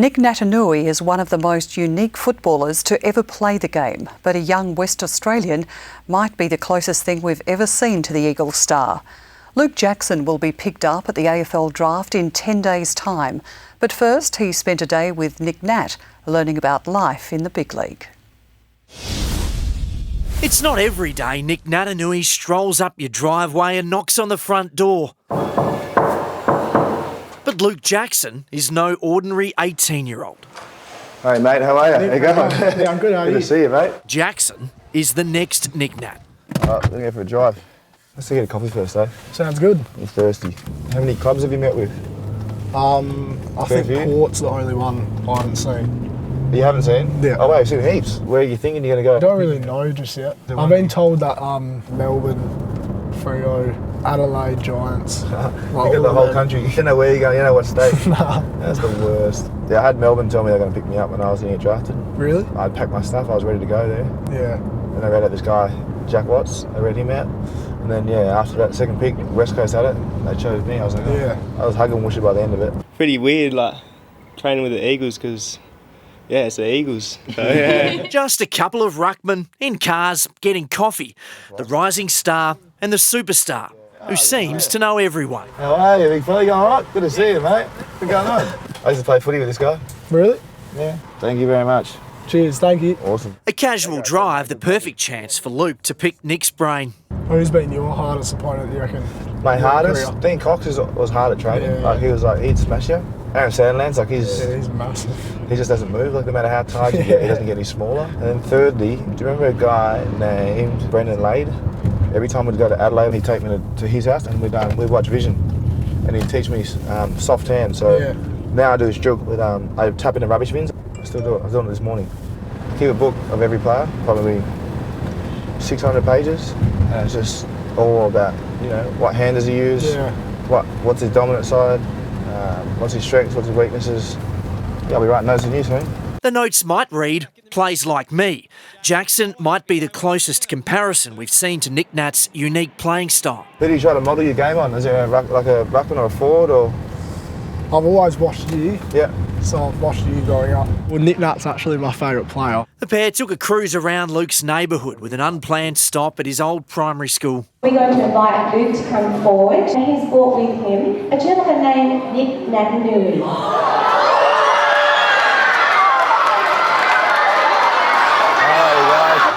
Nic Naitanui is one of the most unique footballers to ever play the game, but a young West Australian might be the closest thing we've ever seen to the Eagles star. Luke Jackson will be picked up at the AFL draft in 10 days' time, but first he spent a day with Nic Nat, learning about life in the big league. It's not every day Nic Naitanui strolls up your driveway and knocks on the front door. But Luke Jackson is no ordinary 18-year-old. Hey mate, how are you? How you going? Yeah, I'm good, how are you? Good to see you, mate. Jackson is the next Nic Nat. Alright, let's go for a drive. Let's go get a coffee first, though. Sounds good. I'm thirsty. How many clubs have you met with? I think Port's the only one I haven't seen. You haven't seen? Yeah. Oh wait, I've seen heaps. Where are you thinking you're going I to go? don't really know just yet. I've been told that Melbourne, Freo, Adelaide Giants. You got the whole country. You don't know where you're going, you don't know what state. Nah. That's the worst. Yeah, I had Melbourne tell me they were going to pick me up when I was going to get drafted. Really? I'd packed my stuff, I was ready to go there. Yeah. Then I read out this guy, Jack Watts, I read him out. And then, yeah, after that second pick, West Coast had it, and they chose me. I was like, oh. Yeah. I was hugging Wushy by the end of it. Pretty weird, like, training with the Eagles, because, yeah, it's the Eagles. So, yeah. Just a couple of ruckmen in cars getting coffee. The rising star and the superstar, who seems to know everyone. How are you, big fella? You going all right? Good to see you, mate. What's going on? I used to play footy with this guy. Really? Yeah. Thank you very much. Cheers, thank you. Awesome. A casual drive, the perfect chance for Luke to pick Nick's brain. Who's been your hardest opponent, you reckon? My Your hardest? career? Dean Cox was hard at training. Yeah. Like, he'd smash you. Aaron Sandland's like, He's massive. he just doesn't move. Like, no matter how tired you get, he doesn't get any smaller. And then thirdly, do you remember a guy named Brendan Lade? Every time we'd go to Adelaide, he'd take me to his house and we'd watch Vision. And he'd teach me soft hand. So Yeah. now I do a stroke with, I tap into rubbish bins. I still do it. I was doing it this morning. Keep a book of every player, probably 600 pages. And it's just all about, you know, what hand does he use? Yeah. What's his dominant side? What's his strengths? What's his weaknesses? Yeah, I'll be writing notes in you soon. The notes might read, plays like me. Jackson might be the closest comparison we've seen to Nic Nat's unique playing style. Who do you try to model your game on? Is there like a ruckman or a forward or? I've always watched you, Yeah. so I've watched you growing up. Well, Nic Nat's actually my favourite player. The pair took a cruise around Luke's neighbourhood with an unplanned stop at his old primary school. We're going to invite Luke to come forward, and he's brought with him a gentleman named Nic Naitanui.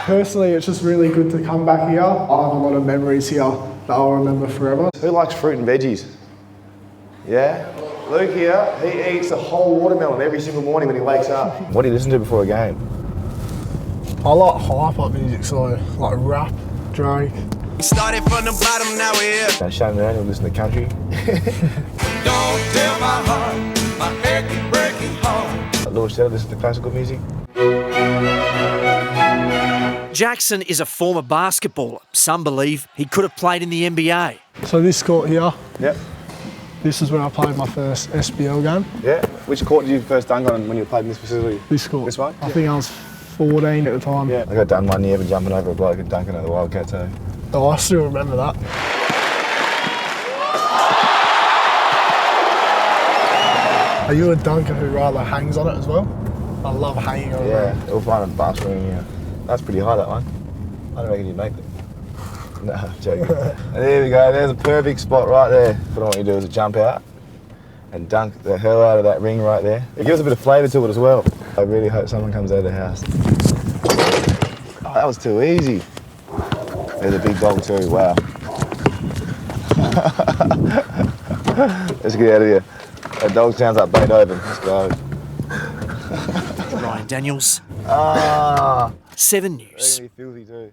Personally, it's just really good to come back here. I have a lot of memories here that I'll remember forever. Who likes fruit and veggies? Yeah? Luke here, he eats a whole watermelon every single morning when he wakes up. What do you listen to before a game? I like hype-up music, so like rap, Drake. Started from the bottom, now we're here. Shane around and listen to country. Don't tell my heart, my achy, breaking heart. Lewis Taylor, listen to classical music. Jackson is a former basketballer. Some believe he could have played in the NBA. So this court here, Yep. this is where I played my first SBL game. Yeah. Which court did you first dunk on when you played in this facility? This court. This one? I think I was 14 at the time. Yeah. I got done one year for jumping over a bloke and dunking at the Wildcat too. Oh, I still remember that. Are you a dunker who rather hangs on it as well? I love hanging on it. Yeah, we'll find a bathroom, yeah. That's pretty high, that one. I don't reckon you'd make it. No, I'm joking. And there we go, there's a perfect spot right there. But what you do is jump out and dunk the hell out of that ring right there. It gives a bit of flavour to it as well. I really hope someone comes out of the house. Oh, that was too easy. There's a big dog too, wow. Let's get out of here. That dog sounds like Beethoven, let's go. Ryan Daniels, Ah. 7 News. Filthy too.